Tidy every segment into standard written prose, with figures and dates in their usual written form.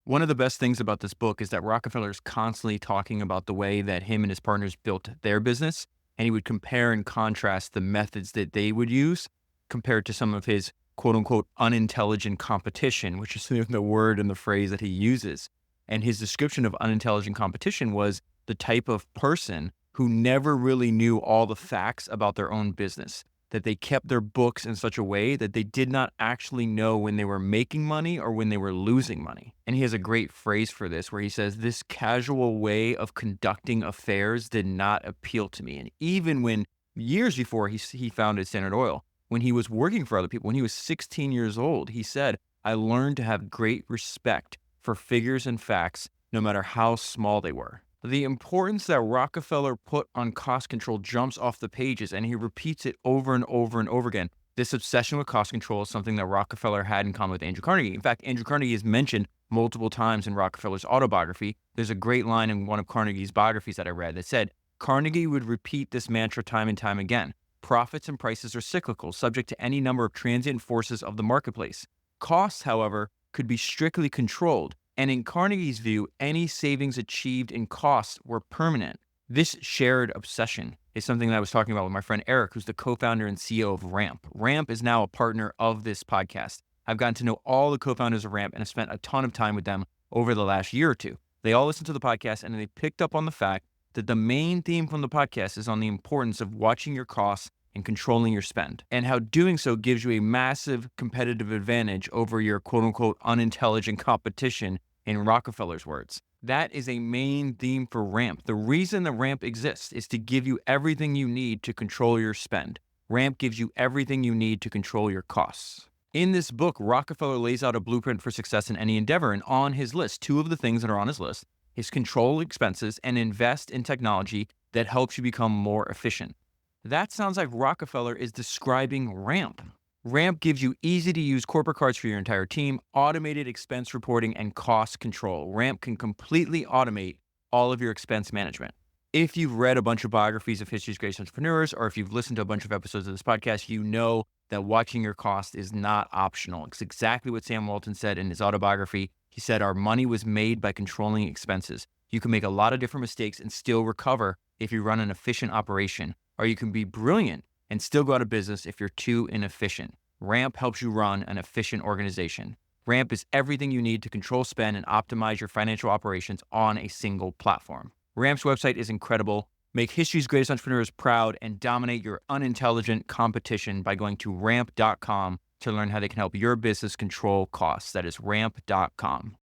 One of the best things about this book is that Rockefeller is constantly talking about the way that him and his partners built their business, and he would compare and contrast the methods that they would use compared to some of his quote unquote unintelligent competition, which is the word and the phrase that he uses. And his description of unintelligent competition was the type of person who never really knew all the facts about their own business, that they kept their books in such a way that they did not actually know when they were making money or when they were losing money. And he has a great phrase for this where he says, "This casual way of conducting affairs did not appeal to me." And even when years before he founded Standard Oil, when he was working for other people, when he was 16 years old, he said, "I learned to have great respect for figures and facts, no matter how small they were." The importance that Rockefeller put on cost control jumps off the pages, and he repeats it over and over and over again. This obsession with cost control is something that Rockefeller had in common with Andrew Carnegie. In fact, Andrew Carnegie is mentioned multiple times in Rockefeller's autobiography. There's a great line in one of Carnegie's biographies that I read that said, Carnegie would repeat this mantra time and time again. Profits and prices are cyclical, subject to any number of transient forces of the marketplace. Costs, however, could be strictly controlled. And in Carnegie's view, any savings achieved in costs were permanent. This shared obsession is something that I was talking about with my friend Eric, who's the co-founder and CEO of Ramp. Ramp is now a partner of this podcast. I've gotten to know all the co-founders of Ramp and have spent a ton of time with them over the last year or two. They all listen to the podcast and they picked up on the fact that the main theme from the podcast is on the importance of watching your costs and controlling your spend, and how doing so gives you a massive competitive advantage over your quote-unquote unintelligent competition, in Rockefeller's words. That is a main theme for Ramp. The reason the Ramp exists is to give you everything you need to control your spend. Ramp gives you everything you need to control your costs. In this book, Rockefeller lays out a blueprint for success in any endeavor, and on his list, two of the things that are on his list is control expenses and invest in technology that helps you become more efficient. That sounds like Rockefeller is describing Ramp. Ramp gives you easy-to-use corporate cards for your entire team, automated expense reporting, and cost control. Ramp can completely automate all of your expense management. If you've read a bunch of biographies of history's greatest entrepreneurs, or if you've listened to a bunch of episodes of this podcast, you know that watching your cost is not optional. It's exactly what Sam Walton said in his autobiography. He said, "Our money was made by controlling expenses. You can make a lot of different mistakes and still recover if you run an efficient operation, or you can be brilliant and still go out of business if you're too inefficient. Ramp helps you run an efficient organization. Ramp is everything you need to control spend and optimize your financial operations on a single platform." Ramp's website is incredible. Make history's greatest entrepreneurs proud and dominate your unintelligent competition by going to ramp.com to learn how they can help your business control costs. That is ramp.com.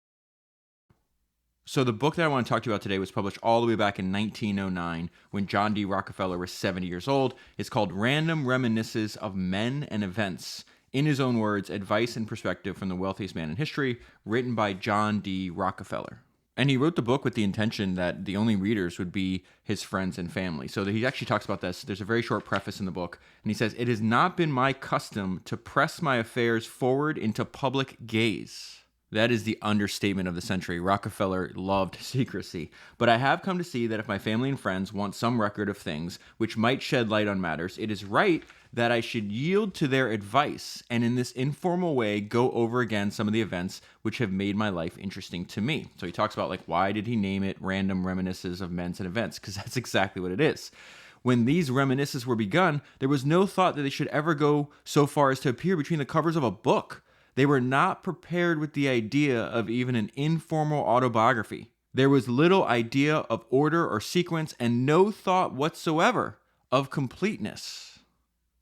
So the book that I want to talk to you about today was published all the way back in 1909 when John D. Rockefeller was 70 years old. It's called Random Reminiscences of Men and Events. In his own words, advice and perspective from the wealthiest man in history, written by John D. Rockefeller. And he wrote the book with the intention that the only readers would be his friends and family. So he actually talks about this. There's a very short preface in the book. And he says, "It has not been my custom to press my affairs forward into public gaze." That is the understatement of the century. Rockefeller loved secrecy. "But I have come to see that if my family and friends want some record of things which might shed light on matters, it is right that I should yield to their advice and in this informal way go over again some of the events which have made my life interesting to me." So he talks about why did he name it Random Reminiscences of Men and Events? Because that's exactly what it is. When these reminiscences were begun, there was no thought that they should ever go so far as to appear between the covers of a book. They were not prepared with the idea of even an informal autobiography. There was little idea of order or sequence and no thought whatsoever of completeness.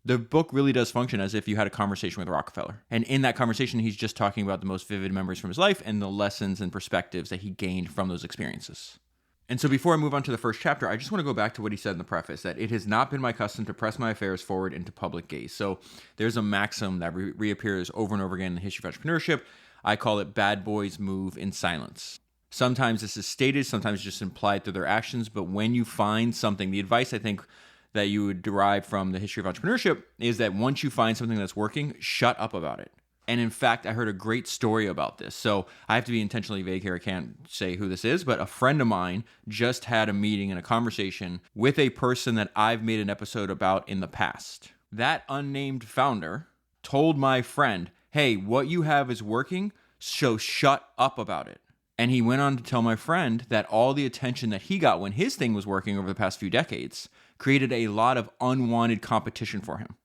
The book really does function as if you had a conversation with Rockefeller. And in that conversation, he's just talking about the most vivid memories from his life and the lessons and perspectives that he gained from those experiences. And so before I move on to the first chapter, I just want to go back to what he said in the preface, that it has not been my custom to press my affairs forward into public gaze. So there's a maxim that reappears over and over again in the history of entrepreneurship. I call it bad boys move in silence. Sometimes this is stated, sometimes just implied through their actions. But when you find something, the advice I think that you would derive from the history of entrepreneurship is that once you find something that's working, shut up about it. And in fact, I heard a great story about this. So I have to be intentionally vague here. I can't say who this is, but a friend of mine just had a meeting and a conversation with a person that I've made an episode about in the past. That unnamed founder told my friend, "Hey, what you have is working, so shut up about it." And he went on to tell my friend that all the attention that he got when his thing was working over the past few decades created a lot of unwanted competition for him.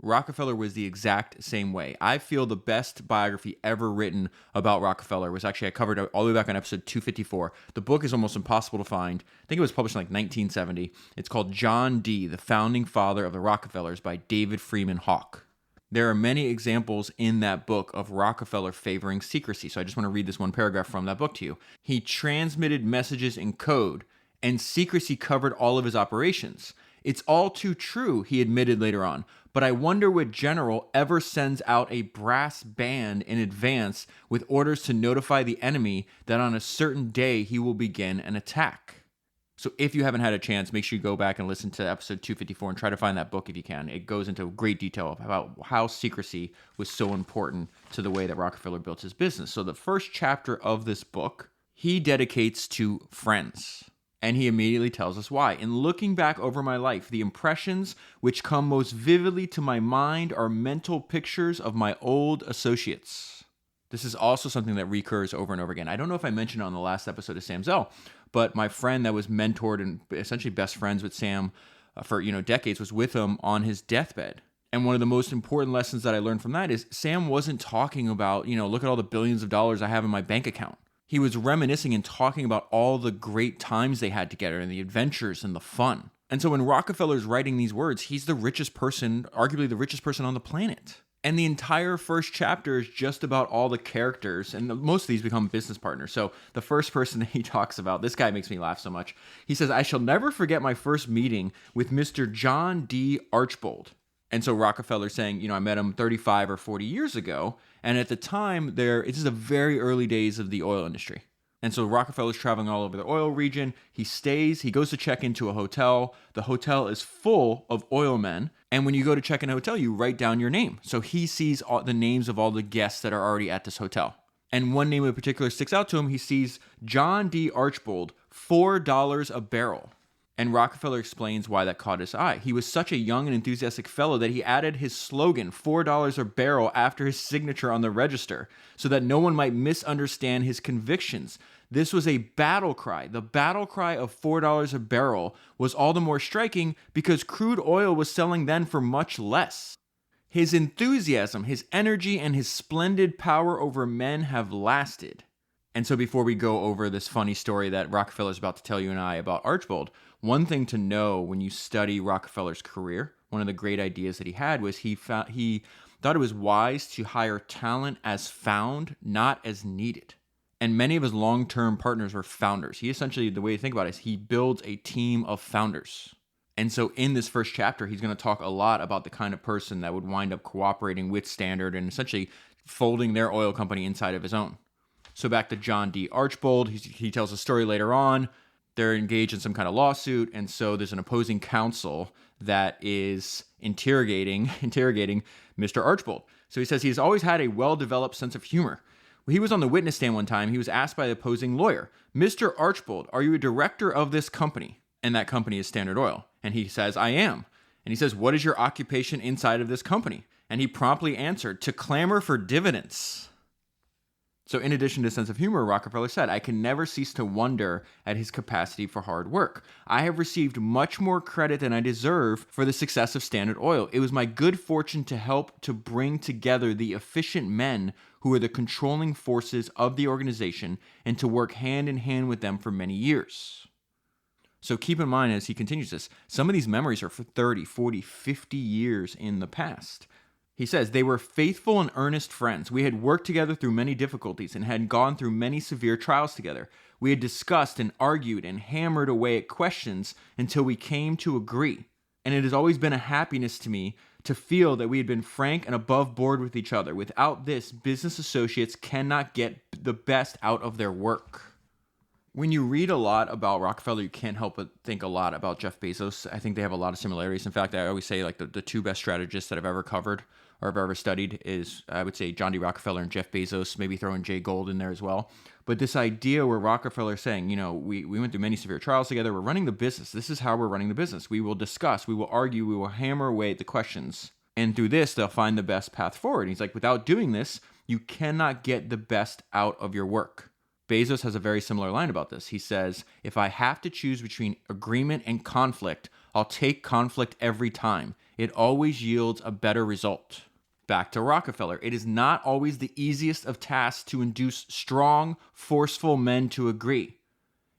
Rockefeller was the exact same way. I feel the best biography ever written about Rockefeller was actually, I covered it all the way back on episode 254. The book is almost impossible to find. I think it was published in like 1970. It's called John D., the Founding Father of the Rockefellers by David Freeman Hawke. There are many examples in that book of Rockefeller favoring secrecy. So I just want to read this one paragraph from that book to you. He transmitted messages in code, and secrecy covered all of his operations. It's all too true, he admitted later on, but I wonder what general ever sends out a brass band in advance with orders to notify the enemy that on a certain day he will begin an attack. So if you haven't had a chance, make sure you go back and listen to episode 254 and try to find that book if you can. It goes into great detail about how secrecy was so important to the way that Rockefeller built his business. So the first chapter of this book, he dedicates to friends. And he immediately tells us why. In looking back over my life, the impressions which come most vividly to my mind are mental pictures of my old associates. This is also something that recurs over and over again. I don't know if I mentioned it on the last episode of Sam Zell, but my friend that was mentored and essentially best friends with Sam for decades was with him on his deathbed. And one of the most important lessons that I learned from that is Sam wasn't talking about, look at all the billions of dollars I have in my bank account. He was reminiscing and talking about all the great times they had together and the adventures and the fun. And so when Rockefeller's writing these words, he's the richest person, arguably the richest person on the planet. And the entire first chapter is just about all the characters, and most of these become business partners. So the first person that he talks about, this guy makes me laugh so much. He says, "I shall never forget my first meeting with Mr. John D. Archbold." And so Rockefeller's saying, I met him 35 or 40 years ago. And at the time, it is the very early days of the oil industry. And so Rockefeller's traveling all over the oil region. He goes to check into a hotel. The hotel is full of oil men. And when you go to check in a hotel, you write down your name. So he sees the names of all the guests that are already at this hotel. And one name in particular sticks out to him. He sees John D. Archbold, $4 a barrel. And Rockefeller explains why that caught his eye. He was such a young and enthusiastic fellow that he added his slogan, $4 a barrel, after his signature on the register, so that no one might misunderstand his convictions. This was a battle cry. The battle cry of $4 a barrel was all the more striking because crude oil was selling then for much less. His enthusiasm, his energy, and his splendid power over men have lasted. And so before we go over this funny story that Rockefeller's about to tell you and I about Archbold, one thing to know when you study Rockefeller's career, one of the great ideas that he had was he thought it was wise to hire talent as found, not as needed. And many of his long-term partners were founders. He essentially, the way to think about it is he builds a team of founders. And so in this first chapter, he's going to talk a lot about the kind of person that would wind up cooperating with Standard and essentially folding their oil company inside of his own. So back to John D. Archbold, he tells a story later on. They're engaged in some kind of lawsuit, and so there's an opposing counsel that is interrogating Mr. Archbold. So he says he's always had a well-developed sense of humor. When he was on the witness stand one time, he was asked by the opposing lawyer, "Mr. Archbold, are you a director of this company?" And that company is Standard Oil. And he says, "I am." And he says, "What is your occupation inside of this company?" And he promptly answered, "To clamor for dividends." So in addition to sense of humor, Rockefeller said, "I can never cease to wonder at his capacity for hard work. I have received much more credit than I deserve for the success of Standard Oil. It was my good fortune to help to bring together the efficient men who are the controlling forces of the organization and to work hand in hand with them for many years." So keep in mind as he continues this, some of these memories are for 30, 40, 50 years in the past. He says, "They were faithful and earnest friends. We had worked together through many difficulties and had gone through many severe trials together. We had discussed and argued and hammered away at questions until we came to agree. And it has always been a happiness to me to feel that we had been frank and above board with each other. Without this, business associates cannot get the best out of their work." When you read a lot about Rockefeller, you can't help but think a lot about Jeff Bezos. I think they have a lot of similarities. In fact, I always say like the two best strategists that I've ever covered or I've ever studied is, I would say, John D. Rockefeller and Jeff Bezos, maybe throw in Jay Gould in there as well. But this idea where Rockefeller is saying, we went through many severe trials together. We're running the business. This is how we're running the business. We will discuss, we will argue, we will hammer away at the questions. And through this, they'll find the best path forward. And he's like, without doing this, you cannot get the best out of your work. Bezos has a very similar line about this. He says, if I have to choose between agreement and conflict, I'll take conflict every time. It always yields a better result. Back to Rockefeller. It is not always the easiest of tasks to induce strong, forceful men to agree.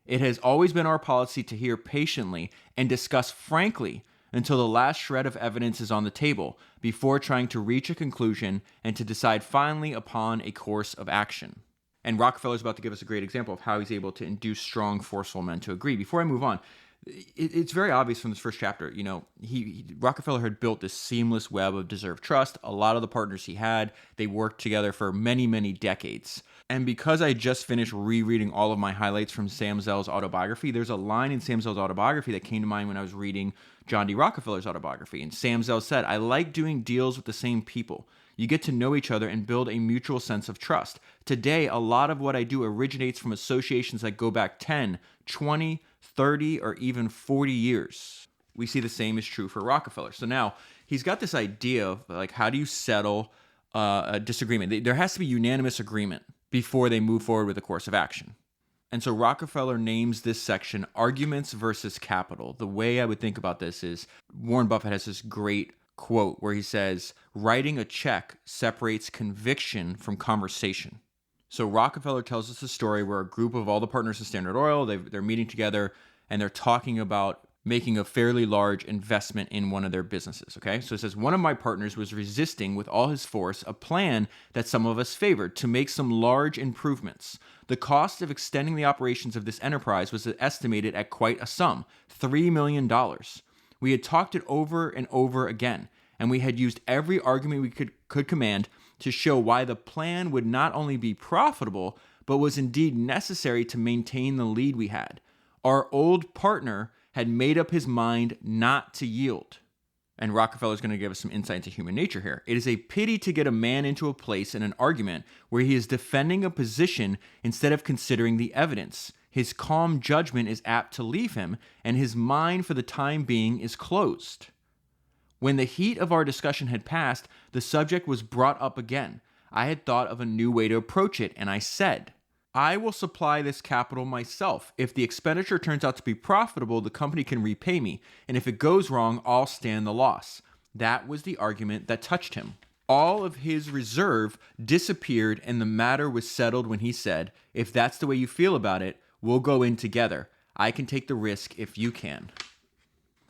It has always been our policy to hear patiently and discuss frankly until the last shred of evidence is on the table before trying to reach a conclusion and to decide finally upon a course of action. And Rockefeller is about to give us a great example of how he's able to induce strong, forceful men to agree. Before I move on, it's very obvious from this first chapter, Rockefeller had built this seamless web of deserved trust. A lot of the partners he had, they worked together for many, many decades. And because I just finished rereading all of my highlights from Sam Zell's autobiography, there's a line in Sam Zell's autobiography that came to mind when I was reading John D. Rockefeller's autobiography. And Sam Zell said, I like doing deals with the same people. You get to know each other and build a mutual sense of trust. Today, a lot of what I do originates from associations that go back 10, 20, 30, or even 40 years. We see the same is true for Rockefeller. So now he's got this idea of how do you settle a disagreement? There has to be unanimous agreement before they move forward with a course of action. And so Rockefeller names this section Arguments versus Capital. The way I would think about this is Warren Buffett has this great quote where he says, writing a check separates conviction from conversation. So Rockefeller tells us a story where a group of all the partners of Standard Oil, they're meeting together and they're talking about making a fairly large investment in one of their businesses, okay? So it says, one of my partners was resisting with all his force a plan that some of us favored to make some large improvements. The cost of extending the operations of this enterprise was estimated at quite a sum, $3 million. We had talked it over and over again, and we had used every argument we could command to show why the plan would not only be profitable, but was indeed necessary to maintain the lead we had. Our old partner had made up his mind not to yield. And Rockefeller is going to give us some insight into human nature here. It is a pity to get a man into a place in an argument where he is defending a position instead of considering the evidence. His calm judgment is apt to leave him, and his mind for the time being is closed. When the heat of our discussion had passed, the subject was brought up again. I had thought of a new way to approach it, and I said, I will supply this capital myself. If the expenditure turns out to be profitable, the company can repay me, and if it goes wrong, I'll stand the loss. That was the argument that touched him. All of his reserve disappeared, and the matter was settled when he said, if that's the way you feel about it, we'll go in together. I can take the risk if you can.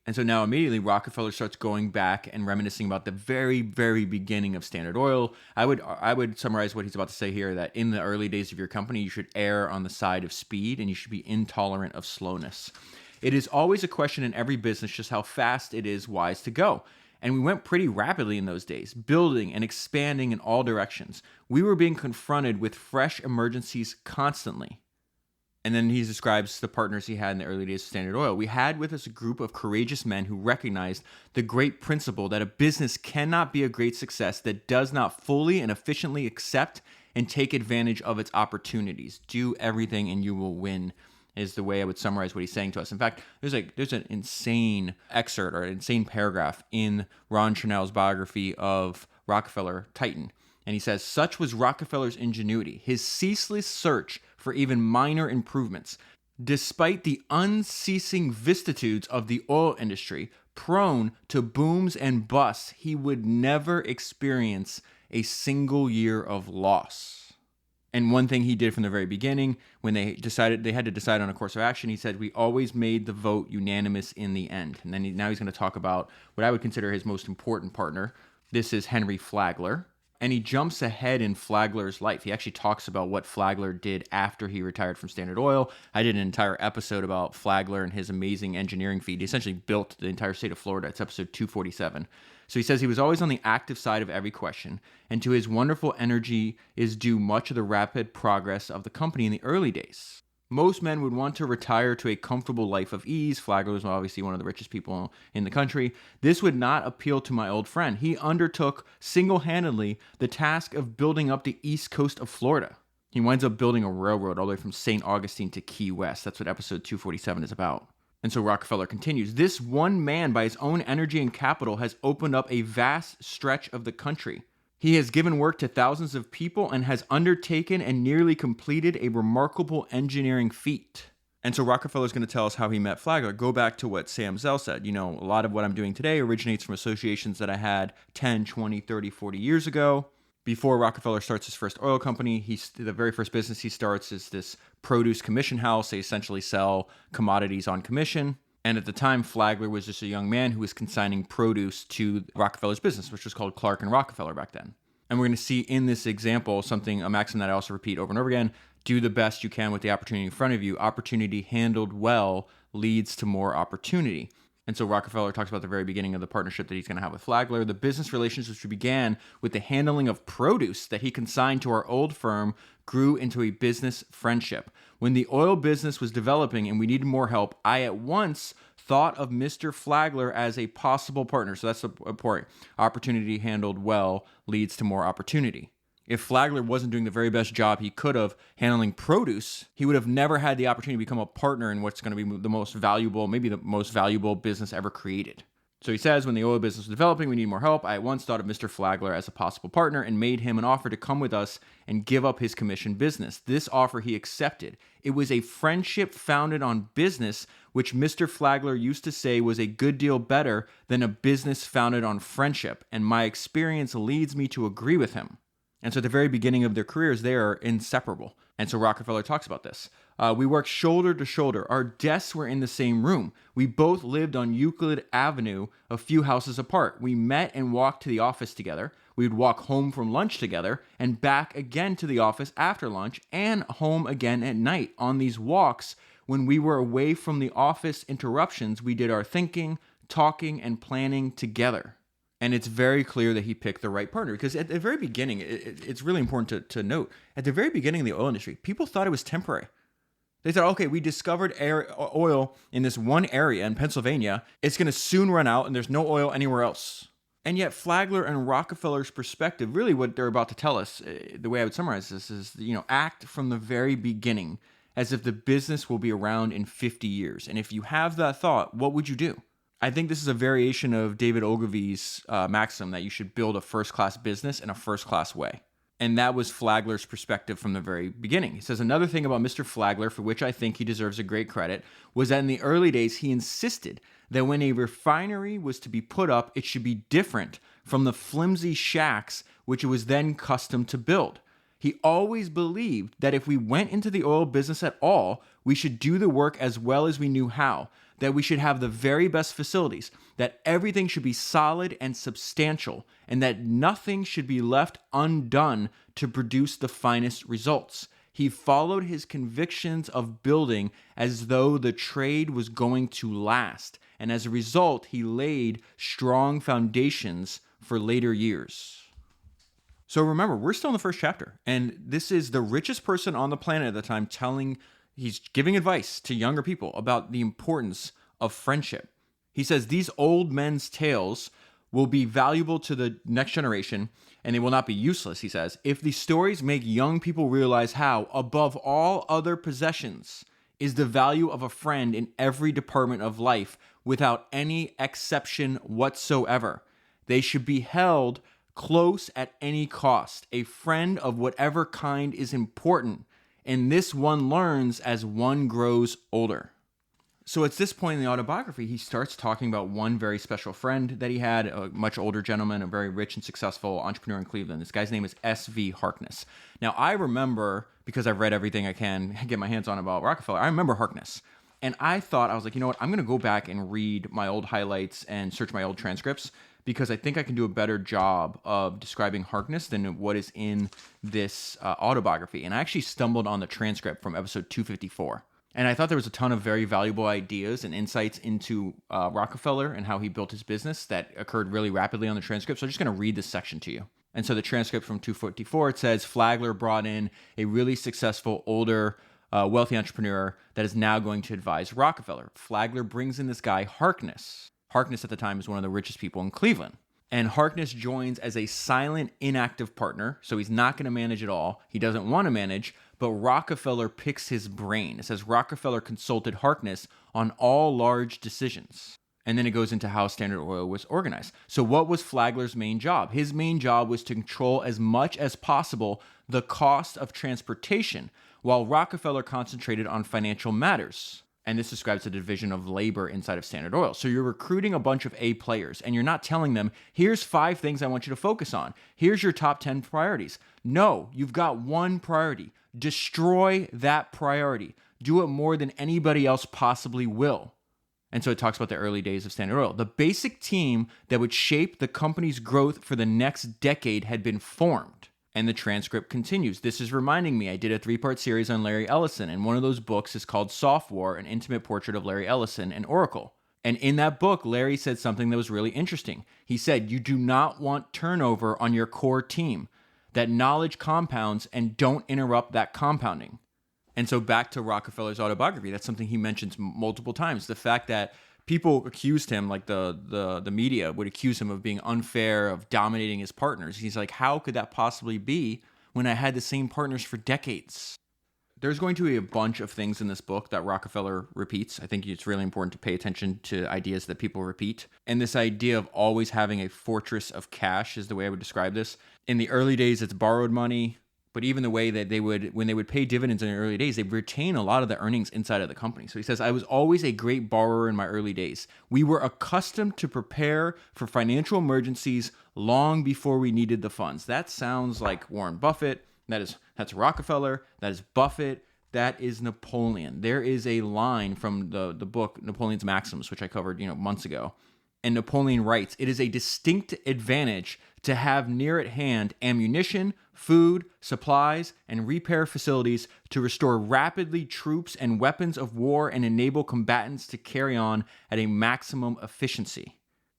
And so now immediately Rockefeller starts going back and reminiscing about the very, very beginning of Standard Oil. I would summarize what he's about to say here, that in the early days of your company, you should err on the side of speed and you should be intolerant of slowness. It is always a question in every business just how fast it is wise to go. And we went pretty rapidly in those days, building and expanding in all directions. We were being confronted with fresh emergencies constantly. And then he describes the partners he had in the early days of Standard Oil. We had with us a group of courageous men who recognized the great principle that a business cannot be a great success that does not fully and efficiently accept and take advantage of its opportunities. Do everything and you will win is the way I would summarize what he's saying to us. In fact, there's an insane excerpt or an insane paragraph in Ron Chernow biography of Rockefeller, Titan. And he says, such was Rockefeller's ingenuity, his ceaseless search for even minor improvements. Despite the unceasing vicissitudes of the oil industry, prone to booms and busts, he would never experience a single year of loss. And one thing he did from the very beginning, when they had to decide on a course of action, he said, we always made the vote unanimous in the end. And then now he's going to talk about what I would consider his most important partner. This is Henry Flagler. And he jumps ahead in Flagler's life. He actually talks about what Flagler did after he retired from Standard Oil. I did an entire episode about Flagler and his amazing engineering feat. He essentially built the entire state of Florida. It's episode 247. So he says he was always on the active side of every question, and to his wonderful energy is due much of the rapid progress of the company in the early days. Most men would want to retire to a comfortable life of ease. Flagler was obviously one of the richest people in the country. This would not appeal to my old friend. He undertook single-handedly the task of building up the east coast of Florida. He winds up building a railroad all the way from St. Augustine to Key West. That's what episode 247 is about. And so Rockefeller continues, this one man by his own energy and capital has opened up a vast stretch of the country. He has given work to thousands of people and has undertaken and nearly completed a remarkable engineering feat. And so Rockefeller is going to tell us how he met Flagler. Go back to what Sam Zell said. A lot of what I'm doing today originates from associations that I had 10, 20, 30, 40 years ago. Before Rockefeller starts his first oil company, the very first business he starts is this produce commission house. They essentially sell commodities on commission. And at the time, Flagler was just a young man who was consigning produce to Rockefeller's business, which was called Clark and Rockefeller back then. And we're going to see in this example a maxim that I also repeat over and over again: do the best you can with the opportunity in front of you. Opportunity handled well leads to more opportunity. And so Rockefeller talks about the very beginning of the partnership that he's going to have with Flagler. The business relationships began with the handling of produce that he consigned to our old firm grew into a business friendship. When the oil business was developing and we needed more help, I at once thought of Mr. Flagler as a possible partner. So that's the point. Opportunity handled well leads to more opportunity. If Flagler wasn't doing the very best job he could have handling produce, he would have never had the opportunity to become a partner in what's going to be the most valuable, maybe the most valuable business ever created. So he says, when the oil business was developing, we need more help. I at once thought of Mr. Flagler as a possible partner and made him an offer to come with us and give up his commission business. This offer he accepted. It was a friendship founded on business, which Mr. Flagler used to say was a good deal better than a business founded on friendship, and my experience leads me to agree with him. And so at the very beginning of their careers, they are inseparable. And so Rockefeller talks about this. We worked shoulder to shoulder. Our desks were in the same room. We both lived on Euclid Avenue, a few houses apart. We met and walked to the office together. We would walk home from lunch together and back again to the office after lunch and home again at night. On these walks, when we were away from the office interruptions, we did our thinking, talking, and planning together. And it's very clear that he picked the right partner, because at the very beginning, it's really important to note, at the very beginning of the oil industry, people thought it was temporary. They thought, okay, we discovered oil in this one area in Pennsylvania. It's going to soon run out and there's no oil anywhere else. And yet Flagler and Rockefeller's perspective, really what they're about to tell us, the way I would summarize this is, act from the very beginning as if the business will be around in 50 years. And if you have that thought, what would you do? I think this is a variation of David Ogilvy's maxim that you should build a first-class business in a first-class way. And that was Flagler's perspective from the very beginning. He says, another thing about Mr. Flagler, for which I think he deserves a great credit, was that in the early days, he insisted that when a refinery was to be put up, it should be different from the flimsy shacks which it was then custom to build. He always believed that if we went into the oil business at all, we should do the work as well as we knew how, that we should have the very best facilities, that everything should be solid and substantial, and that nothing should be left undone to produce the finest results. He followed his convictions of building as though the trade was going to last, and as a result, he laid strong foundations for later years. So remember, we're still in the first chapter, and this is the richest person on the planet at the time he's giving advice to younger people about the importance of friendship. He says these old men's tales will be valuable to the next generation, and they will not be useless, he says, if the stories make young people realize how, above all other possessions, is the value of a friend in every department of life without any exception whatsoever. They should be held close at any cost. A friend of whatever kind is important, and this one learns as one grows older. So at this point in the autobiography, he starts talking about one very special friend that he had, a much older gentleman, a very rich and successful entrepreneur in Cleveland. This guy's name is S.V. Harkness. Now, I remember, because I've read everything I can get my hands on about Rockefeller, I remember Harkness. And I was like, you know what, I'm going to go back and read my old highlights and search my old transcripts, because I think I can do a better job of describing Harkness than what is in this autobiography. And I actually stumbled on the transcript from episode 254. And I thought there was a ton of very valuable ideas and insights into Rockefeller and how he built his business that occurred really rapidly on the transcript. So I'm just going to read this section to you. And so the transcript from 254, it says, Flagler brought in a really successful, older, wealthy entrepreneur that is now going to advise Rockefeller. Flagler brings in this guy, Harkness. Harkness at the time is one of the richest people in Cleveland. And Harkness joins as a silent, inactive partner. So he's not going to manage it all. He doesn't want to manage, but Rockefeller picks his brain. It says Rockefeller consulted Harkness on all large decisions. And then it goes into how Standard Oil was organized. So what was Flagler's main job? His main job was to control as much as possible the cost of transportation, while Rockefeller concentrated on financial matters. And this describes the division of labor inside of Standard Oil. So you're recruiting a bunch of A players, and you're not telling them, here's 5 things I want you to focus on. Here's your top 10 priorities. No, you've got one priority. Destroy that priority. Do it more than anybody else possibly will. And so it talks about the early days of Standard Oil. The basic team that would shape the company's growth for the next decade had been formed. And the transcript continues. This is reminding me, I did a 3-part series on Larry Ellison, and one of those books is called Soft War, an intimate portrait of Larry Ellison and Oracle. And in that book, Larry said something that was really interesting. He said, you do not want turnover on your core team. That knowledge compounds, and don't interrupt that compounding. And so back to Rockefeller's autobiography, that's something he mentions multiple times. The fact that people accused him, like the media would accuse him of being unfair, of dominating his partners. He's like, how could that possibly be when I had the same partners for decades? There's going to be a bunch of things in this book that Rockefeller repeats. I think it's really important to pay attention to ideas that people repeat. And this idea of always having a fortress of cash is the way I would describe this. In the early days, it's borrowed money. But even the way that when they would pay dividends in the early days, they retain a lot of the earnings inside of the company. So he says, I was always a great borrower in my early days. We were accustomed to prepare for financial emergencies long before we needed the funds. That sounds like Warren Buffett. That's Rockefeller. That is Buffett. That is Napoleon. There is a line from the book, Napoleon's Maxims, which I covered, months ago. And Napoleon writes, it is a distinct advantage to have near at hand ammunition, food, supplies, and repair facilities to restore rapidly troops and weapons of war and enable combatants to carry on at a maximum efficiency.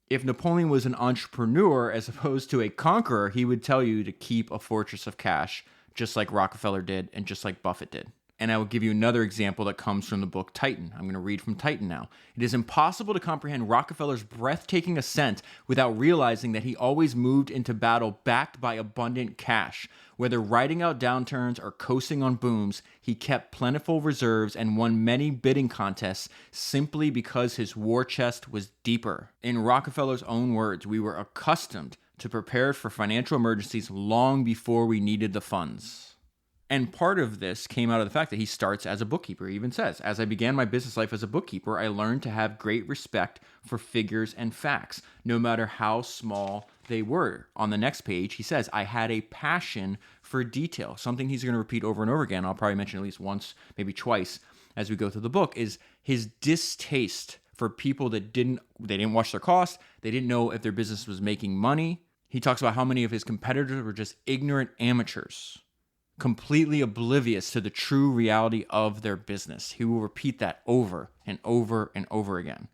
If Napoleon was an entrepreneur as opposed to a conqueror, he would tell you to keep a fortress of cash, just like Rockefeller did and just like Buffett did. And I will give you another example that comes from the book Titan. I'm going to read from Titan now. It is impossible to comprehend Rockefeller's breathtaking ascent without realizing that he always moved into battle backed by abundant cash. Whether riding out downturns or coasting on booms, he kept plentiful reserves and won many bidding contests simply because his war chest was deeper. In Rockefeller's own words, we were accustomed to prepare for financial emergencies long before we needed the funds. And part of this came out of the fact that he starts as a bookkeeper. He even says, as I began my business life as a bookkeeper, I learned to have great respect for figures and facts, no matter how small they were. On the next page, he says, I had a passion for detail. Something he's going to repeat over and over again. I'll probably mention at least once, maybe twice as we go through the book, is his distaste for people that didn't watch their costs. They didn't know if their business was making money. He talks about how many of his competitors were just ignorant amateurs, completely oblivious to the true reality of their business. He will repeat that over and over and over again.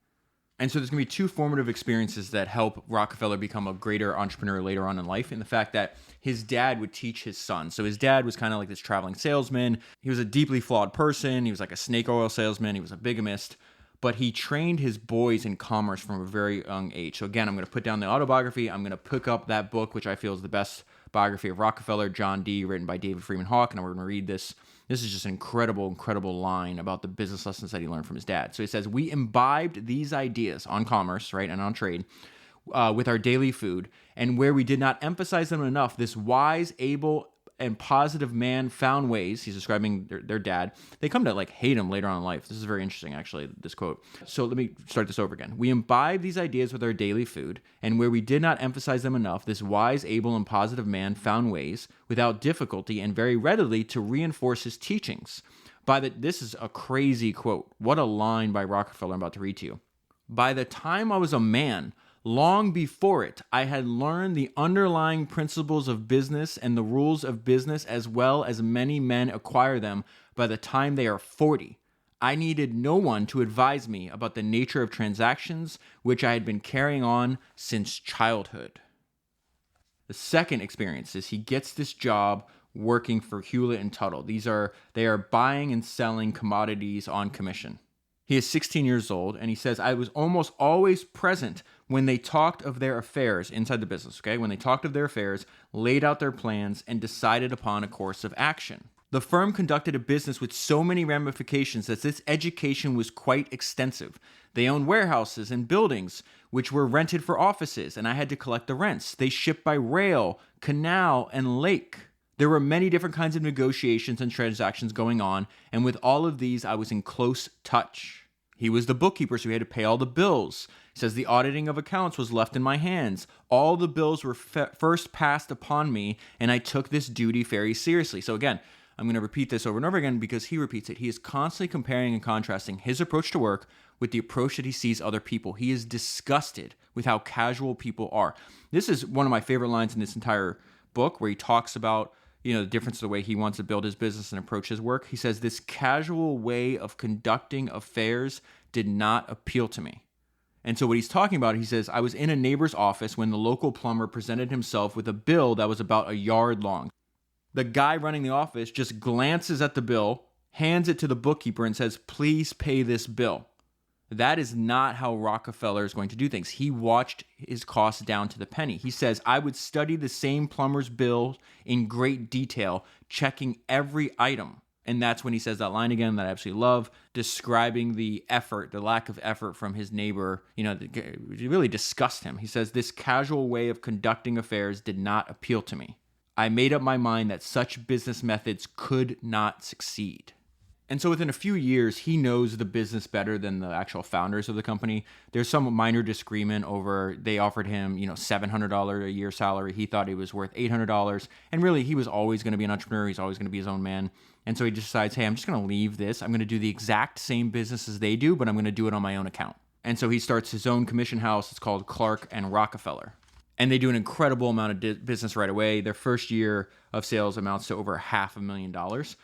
And so there's going to be 2 formative experiences that help Rockefeller become a greater entrepreneur later on in life, in the fact that his dad would teach his son. So his dad was kind of like this traveling salesman. He was a deeply flawed person. He was like a snake oil salesman. He was a bigamist. But he trained his boys in commerce from a very young age. So again, I'm going to put down the autobiography. I'm going to pick up that book, which I feel is the best biography of Rockefeller, John D., written by David Freeman Hawke, and we're going to read this. This is just an incredible line about the business lessons that he learned from his dad. So he says, we imbibed these ideas on commerce, right, and on trade with our daily food, and where we did not emphasize them enough, this wise, able, and positive man found ways. He's describing their dad. They come to hate him later on in life. This is very interesting, actually, this quote. So let me start this over again. We imbibe these ideas with our daily food, and where we did not emphasize them enough, this wise, able, and positive man found ways, without difficulty and very readily, to reinforce his teachings. This is a crazy quote. What a line by Rockefeller I'm about to read to you. By the time I was a man, long before it, I had learned the underlying principles of business and the rules of business as well as many men acquire them by the time they are 40. I needed no one to advise me about the nature of transactions which I had been carrying on since childhood. The second experience is he gets this job working for Hewlett and Tuttle. They are buying and selling commodities on commission. He is 16 years old, and he says, I was almost always present when they talked of their affairs inside the business, okay? When they talked of their affairs, laid out their plans, and decided upon a course of action. The firm conducted a business with so many ramifications that this education was quite extensive. They owned warehouses and buildings, which were rented for offices, and I had to collect the rents. They shipped by rail, canal, and lake. There were many different kinds of negotiations and transactions going on, and with all of these, I was in close touch. He was the bookkeeper, so he had to pay all the bills. He says the auditing of accounts was left in my hands. All the bills were first passed upon me, and I took this duty very seriously. So again, I'm going to repeat this over and over again because he repeats it. He is constantly comparing and contrasting his approach to work with the approach that he sees other people. He is disgusted with how casual people are. This is one of my favorite lines in this entire book where he talks about, the difference of the way he wants to build his business and approach his work. He says, this casual way of conducting affairs did not appeal to me. And so what he's talking about, he says, I was in a neighbor's office when the local plumber presented himself with a bill that was about a yard long. The guy running the office just glances at the bill, hands it to the bookkeeper, and says, please pay this bill. That is not how Rockefeller is going to do things. He watched his costs down to the penny. He says, I would study the same plumber's bill in great detail, checking every item. And that's when he says that line again that I absolutely love, describing the effort, the lack of effort from his neighbor. It really disgusts him. He says, this casual way of conducting affairs did not appeal to me. I made up my mind that such business methods could not succeed. And so within a few years, he knows the business better than the actual founders of the company. There's some minor disagreement over, they offered him, $700 a year salary. He thought he was worth $800. And really, he was always going to be an entrepreneur. He's always going to be his own man. And so he decides, hey, I'm just going to leave this. I'm going to do the exact same business as they do, but I'm going to do it on my own account. And so he starts his own commission house. It's called Clark and Rockefeller. And they do an incredible amount of business right away. Their first year of sales amounts to over $500,000.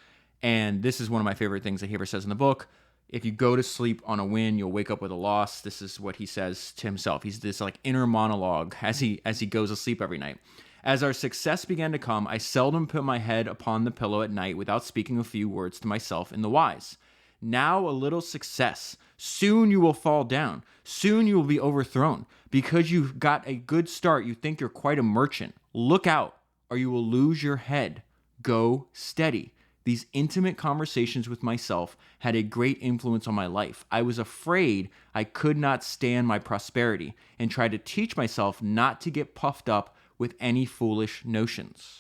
And this is one of my favorite things that he ever says in the book. If you go to sleep on a win, you'll wake up with a loss. This is what he says to himself. He's this inner monologue as he goes to sleep every night. As our success began to come, I seldom put my head upon the pillow at night without speaking a few words to myself in the wise. Now a little success. Soon you will fall down. Soon you will be overthrown. Because you've got a good start, you think you're quite a merchant. Look out, or you will lose your head. Go steady. These intimate conversations with myself had a great influence on my life. I was afraid I could not stand my prosperity and tried to teach myself not to get puffed up with any foolish notions.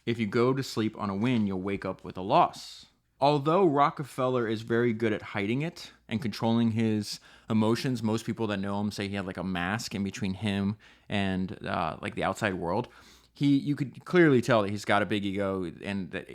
If you go to sleep on a win, you'll wake up with a loss. Although Rockefeller is very good at hiding it and controlling his emotions, most people that know him say he had a mask in between him and the outside world. You could clearly tell that he's got a big ego, and that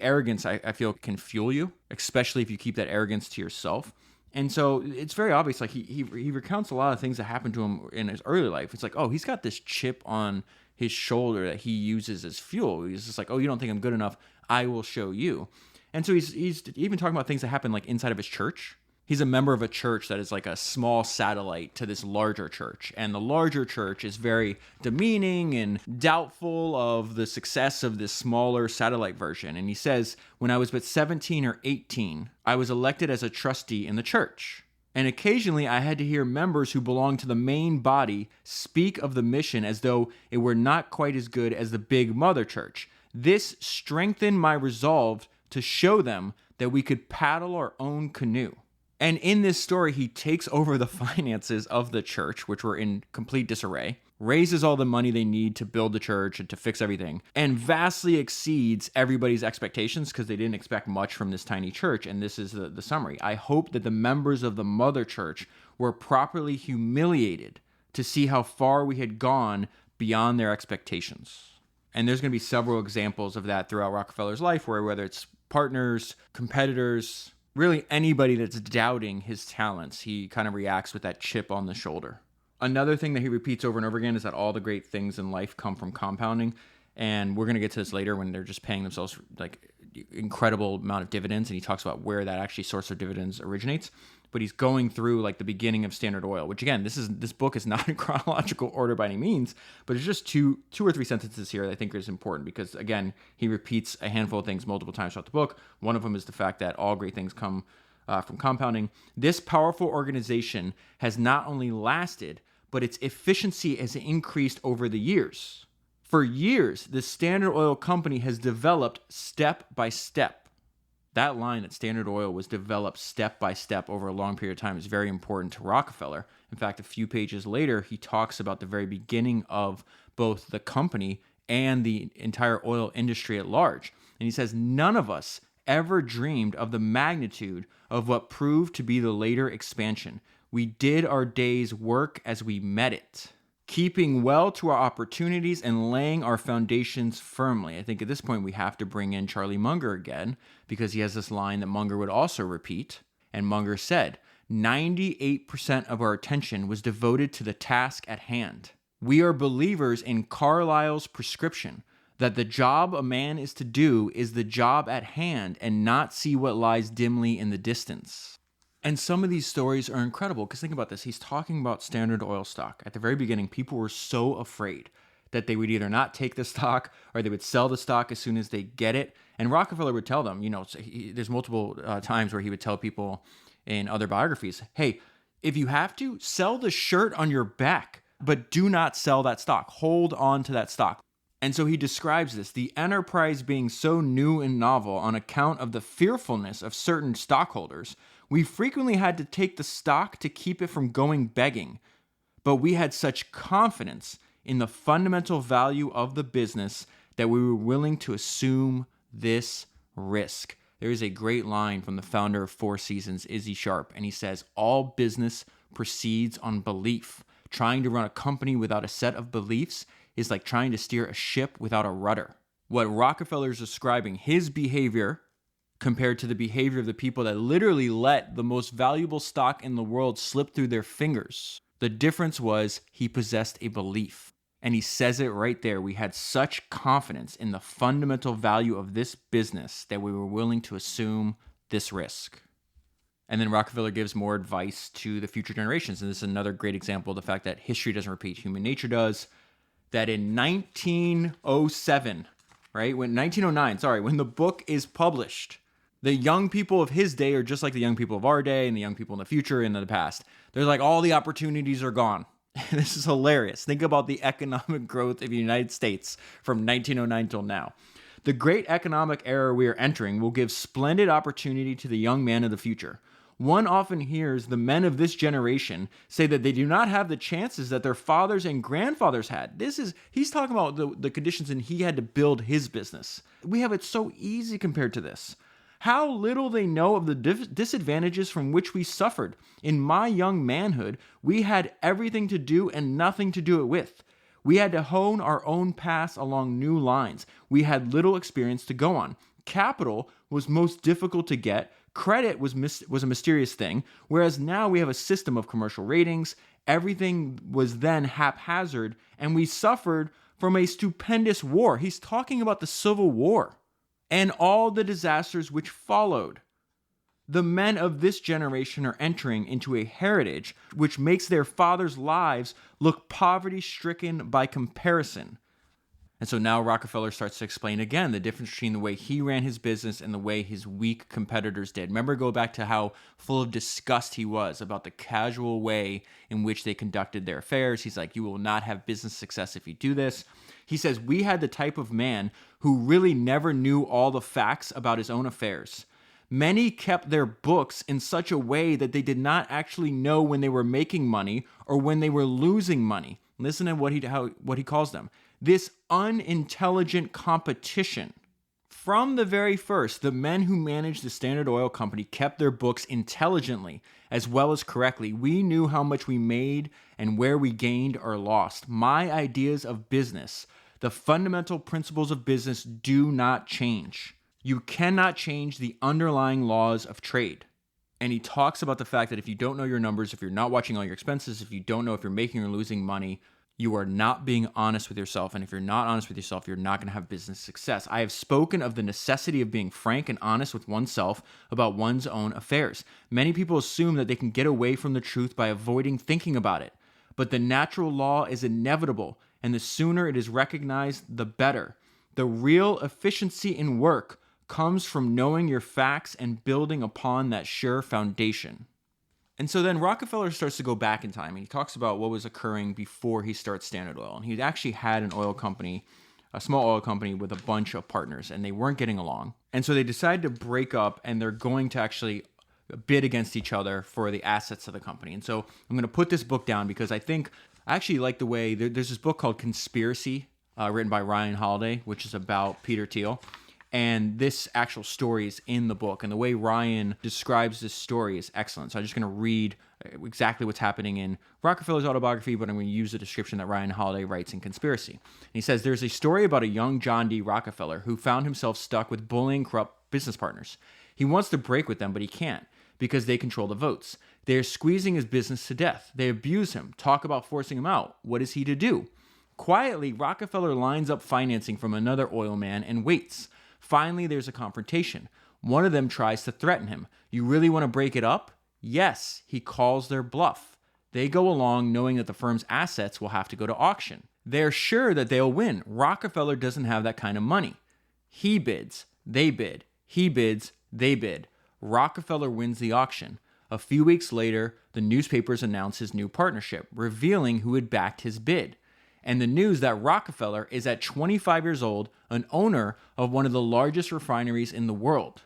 arrogance, I feel, can fuel you, especially if you keep that arrogance to yourself. And so it's very obvious, he recounts a lot of things that happened to him in his early life. It's he's got this chip on his shoulder that he uses as fuel. He's just you don't think I'm good enough, I will show you. And so he's even talking about things that happen inside of his church. He's a member of a church that is a small satellite to this larger church. And the larger church is very demeaning and doubtful of the success of this smaller satellite version. And he says, when I was but 17 or 18, I was elected as a trustee in the church. And occasionally I had to hear members who belonged to the main body speak of the mission as though it were not quite as good as the big mother church. This strengthened my resolve to show them that we could paddle our own canoe. And in this story, he takes over the finances of the church, which were in complete disarray, raises all the money they need to build the church and to fix everything, and vastly exceeds everybody's expectations because they didn't expect much from this tiny church. And this is the summary. I hope that the members of the mother church were properly humiliated to see how far we had gone beyond their expectations. And there's going to be several examples of that throughout Rockefeller's life, where whether it's partners, competitors, really anybody that's doubting his talents, he kind of reacts with that chip on the shoulder. Another thing that he repeats over and over again is that all the great things in life come from compounding. And we're going to get to this later when they're just paying themselves incredible amount of dividends. And he talks about where that actually source of dividends originates. But he's going through the beginning of Standard Oil, which again, this book is not in chronological order by any means, but it's just two or three sentences here that I think is important because again, he repeats a handful of things multiple times throughout the book. One of them is the fact that all great things come from compounding. This powerful organization has not only lasted, but its efficiency has increased over the years. For years, the Standard Oil Company has developed step by step. That line that Standard Oil was developed step by step over a long period of time is very important to Rockefeller. In fact, a few pages later, he talks about the very beginning of both the company and the entire oil industry at large. And he says, none of us ever dreamed of the magnitude of what proved to be the later expansion. We did our day's work as we met it, keeping well to our opportunities and laying our foundations firmly. I think at this point we have to bring in Charlie Munger again, because he has this line that Munger would also repeat. And Munger said, 98% of our attention was devoted to the task at hand. We are believers in Carlyle's prescription that the job a man is to do is the job at hand and not see what lies dimly in the distance. And some of these stories are incredible because think about this. He's talking about Standard Oil stock. At the very beginning, people were so afraid that they would either not take the stock or they would sell the stock as soon as they get it. And Rockefeller would tell them, there's multiple times where he would tell people in other biographies, hey, if you have to, sell the shirt on your back, but do not sell that stock. Hold on to that stock. And so he describes this, the enterprise being so new and novel on account of the fearfulness of certain stockholders, we frequently had to take the stock to keep it from going begging. But we had such confidence in the fundamental value of the business that we were willing to assume this risk. There is a great line from the founder of Four Seasons, Izzy Sharp, and he says, all business proceeds on belief. Trying to run a company without a set of beliefs is like trying to steer a ship without a rudder. What Rockefeller is describing, his behavior compared to the behavior of the people that literally let the most valuable stock in the world slip through their fingers. The difference was he possessed a belief. And he says it right there. We had such confidence in the fundamental value of this business that we were willing to assume this risk. And then Rockefeller gives more advice to the future generations. And this is another great example of the fact that history doesn't repeat, human nature does. That in 1907, right, when the book is published, the young people of his day are just like the young people of our day and the young people in the future and in the past. They're like, all the opportunities are gone. This is hilarious. Think about the economic growth of the United States from 1909 till now. The great economic era we are entering will give splendid opportunity to the young man of the future. One often hears the men of this generation say that they do not have the chances that their fathers and grandfathers had. He's talking about the conditions and he had to build his business. We have it so easy compared to this. How little they know of the disadvantages from which we suffered. In my young manhood, we had everything to do and nothing to do it with. We had to hone our own paths along new lines. We had little experience to go on. Capital was most difficult to get. Credit was a mysterious thing, whereas now we have a system of commercial ratings. Everything was then haphazard, and we suffered from a stupendous war. He's talking about the Civil War and all the disasters which followed. The men of this generation are entering into a heritage which makes their fathers' lives look poverty-stricken by comparison. And so now Rockefeller starts to explain again the difference between the way he ran his business and the way his weak competitors did. Remember, go back to how full of disgust he was about the casual way in which they conducted their affairs. He's like, you will not have business success if you do this. He says, we had the type of man who really never knew all the facts about his own affairs. Many kept their books in such a way that they did not actually know when they were making money or when they were losing money. Listen to what he calls them. This unintelligent competition. From the very first, the men who managed the Standard Oil Company kept their books intelligently as well as correctly. We knew how much we made and where we gained or lost. My ideas of business, the fundamental principles of business, do not change. You cannot change the underlying laws of trade. And he talks about the fact that if you don't know your numbers, if you're not watching all your expenses, if you don't know if you're making or losing money, you are not being honest with yourself. And if you're not honest with yourself, you're not going to have business success. I have spoken of the necessity of being frank and honest with oneself about one's own affairs. Many people assume that they can get away from the truth by avoiding thinking about it. But the natural law is inevitable, and the sooner it is recognized, the better. The real efficiency in work comes from knowing your facts and building upon that sure foundation. And so then Rockefeller starts to go back in time, and he talks about what was occurring before he starts Standard Oil. And he actually had an oil company, a small oil company with a bunch of partners, and they weren't getting along. And so they decide to break up, and they're going to actually bid against each other for the assets of the company. And so I'm going to put this book down because I actually like the way there's this book called Conspiracy, written by Ryan Holiday, which is about Peter Thiel. And this actual story is in the book. And the way Ryan describes this story is excellent. So I'm just going to read exactly what's happening in Rockefeller's autobiography, but I'm going to use the description that Ryan Holiday writes in Conspiracy. And he says, there's a story about a young John D. Rockefeller who found himself stuck with bullying, corrupt business partners. He wants to break with them, but he can't because they control the votes. They are squeezing his business to death. They abuse him, talk about forcing him out. What is he to do? Quietly, Rockefeller lines up financing from another oil man and waits. Finally, there's a confrontation. One of them tries to threaten him. You really want to break it up? Yes, he calls their bluff. They go along knowing that the firm's assets will have to go to auction. They're sure that they'll win. Rockefeller doesn't have that kind of money. He bids, they bid. He bids, they bid. Rockefeller wins the auction. A few weeks later, the newspapers announce his new partnership, revealing who had backed his bid. And the news that Rockefeller is at 25 years old, an owner of one of the largest refineries in the world.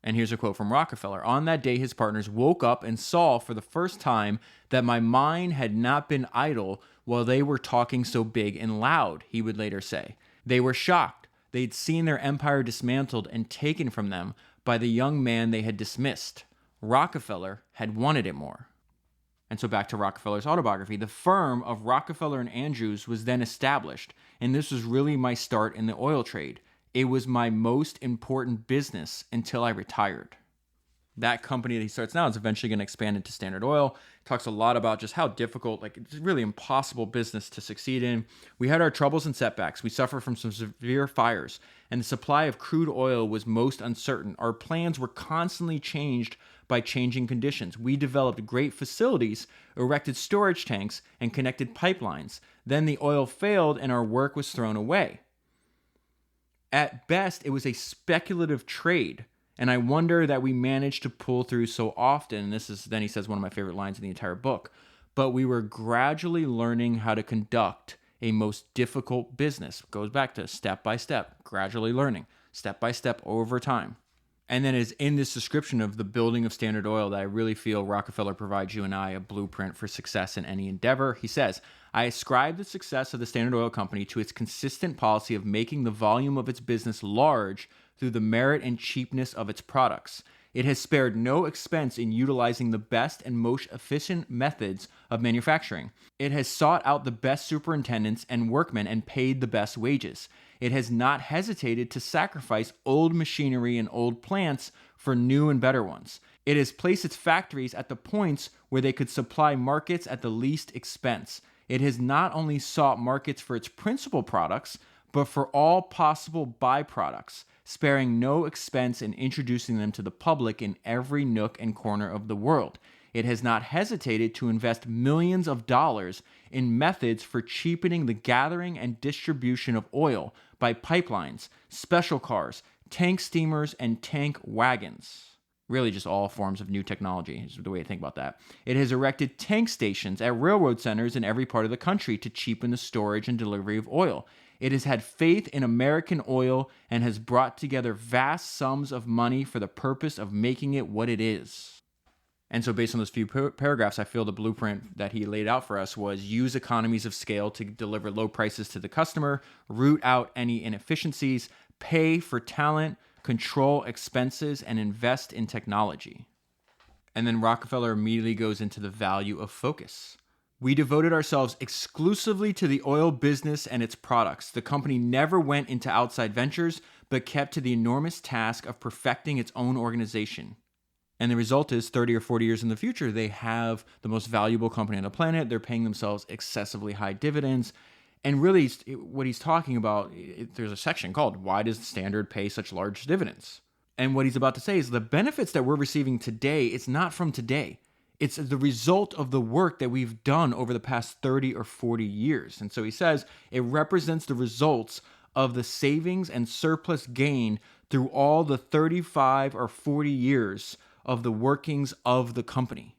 And here's a quote from Rockefeller. On that day, his partners woke up and saw for the first time that my mind had not been idle while they were talking so big and loud, he would later say. They were shocked. They'd seen their empire dismantled and taken from them by the young man they had dismissed. Rockefeller had wanted it more. And so back to Rockefeller's autobiography. The firm of Rockefeller and Andrews was then established, and this was really my start in the oil trade. It was my most important business until I retired. That company that he starts now is eventually going to expand into Standard Oil. Talks a lot about just how difficult, it's really impossible business to succeed in. We had our troubles and setbacks. We suffered from some severe fires, and the supply of crude oil was most uncertain. Our plans were constantly changed by changing conditions. We developed great facilities, erected storage tanks, and connected pipelines. Then the oil failed and our work was thrown away. At best, it was a speculative trade, and I wonder that we managed to pull through so often. Then he says one of my favorite lines in the entire book. But we were gradually learning how to conduct a most difficult business. Goes back to step by step, gradually learning, step by step over time. And then it's in this description of the building of Standard Oil that I really feel Rockefeller provides you and I a blueprint for success in any endeavor. He says, I ascribe the success of the Standard Oil Company to its consistent policy of making the volume of its business large through the merit and cheapness of its products. It has spared no expense in utilizing the best and most efficient methods of manufacturing. It has sought out the best superintendents and workmen and paid the best wages. It has not hesitated to sacrifice old machinery and old plants for new and better ones. It has placed its factories at the points where they could supply markets at the least expense. It has not only sought markets for its principal products, but for all possible byproducts, sparing no expense in introducing them to the public in every nook and corner of the world. It has not hesitated to invest millions of dollars in methods for cheapening the gathering and distribution of oil by pipelines, special cars, tank steamers, and tank wagons. Really just all forms of new technology is the way to think about that. It has erected tank stations at railroad centers in every part of the country to cheapen the storage and delivery of oil. It has had faith in American oil and has brought together vast sums of money for the purpose of making it what it is. And so based on those few paragraphs, I feel the blueprint that he laid out for us was use economies of scale to deliver low prices to the customer, root out any inefficiencies, pay for talent, control expenses, and invest in technology. And then Rockefeller immediately goes into the value of focus. We devoted ourselves exclusively to the oil business and its products. The company never went into outside ventures, but kept to the enormous task of perfecting its own organization. And the result is 30 or 40 years in the future, they have the most valuable company on the planet. They're paying themselves excessively high dividends. And really, what he's talking about, there's a section called, Why Does the Standard Pay Such Large Dividends? And what he's about to say is the benefits that we're receiving today, it's not from today. It's the result of the work that we've done over the past 30 or 40 years. And so he says it represents the results of the savings and surplus gain through all the 35 or 40 years of the workings of the company.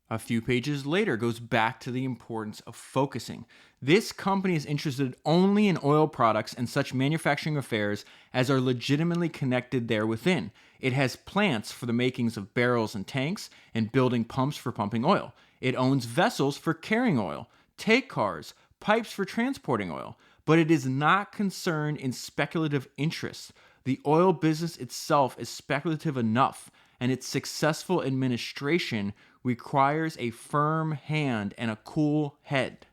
A few pages later goes back to the importance of focusing. This company is interested only in oil products and such manufacturing affairs as are legitimately connected there within. It has plants for the makings of barrels and tanks and building pumps for pumping oil. It owns vessels for carrying oil, tank cars, pipes for transporting oil, but it is not concerned in speculative interests. The oil business itself is speculative enough, and its successful administration requires a firm hand and a cool head.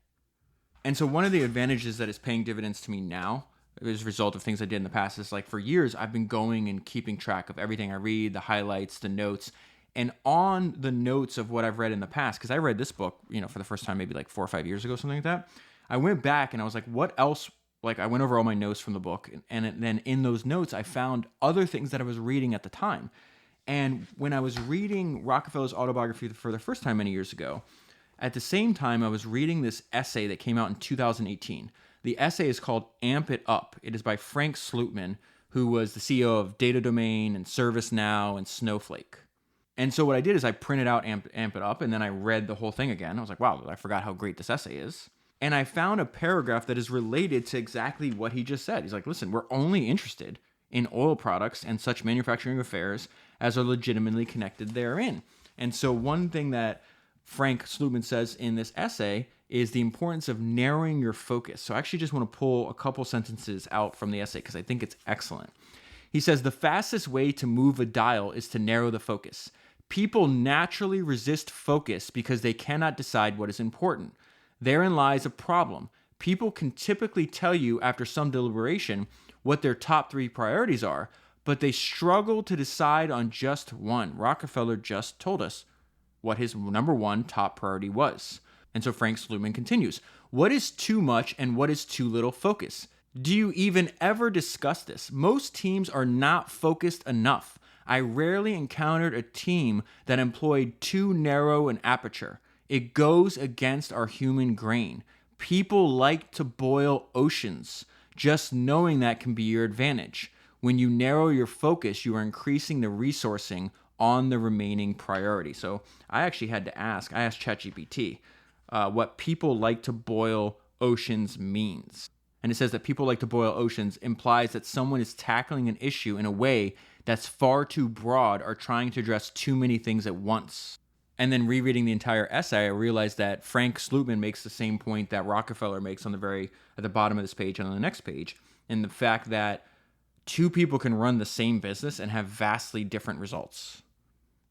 And so one of the advantages that is paying dividends to me now as a result of things I did in the past is, like, for years I've been going and keeping track of everything I read, the highlights, the notes. And on the notes of what I've read in the past, because I read this book, for the first time maybe like 4 or 5 years ago, something like that. I went back and I was like, what else? Like, I went over all my notes from the book, and then in those notes I found other things that I was reading at the time. And when I was reading Rockefeller's autobiography for the first time many years ago, at the same time, I was reading this essay that came out in 2018. The essay is called Amp It Up. It is by Frank Slootman, who was the CEO of Data Domain and ServiceNow and Snowflake. And so what I did is I printed out Amp It Up, and then I read the whole thing again. I was like, wow, I forgot how great this essay is. And I found a paragraph that is related to exactly what he just said. He's like, listen, we're only interested in oil products and such manufacturing affairs as are legitimately connected therein. And so one thing that Frank Slootman says in this essay is the importance of narrowing your focus. So I actually just want to pull a couple sentences out from the essay because I think it's excellent. He says, the fastest way to move a dial is to narrow the focus. People naturally resist focus because they cannot decide what is important. Therein lies a problem. People can typically tell you after some deliberation what their top 3 priorities are, but they struggle to decide on just one. Rockefeller just told us what his number 1 top priority was. And so Frank Slootman continues, what is too much and what is too little focus? Do you even ever discuss this? Most teams are not focused enough. I rarely encountered a team that employed too narrow an aperture. It goes against our human grain. People like to boil oceans. Just knowing that can be your advantage. When you narrow your focus, you are increasing the resourcing on the remaining priority. So I actually had to ask, I asked ChatGPT what people like to boil oceans means. And it says that people like to boil oceans implies that someone is tackling an issue in a way that's far too broad or trying to address too many things at once. And then rereading the entire essay, I realized that Frank Slootman makes the same point that Rockefeller makes at the bottom of this page and on the next page, and the fact that 2 people can run the same business and have vastly different results.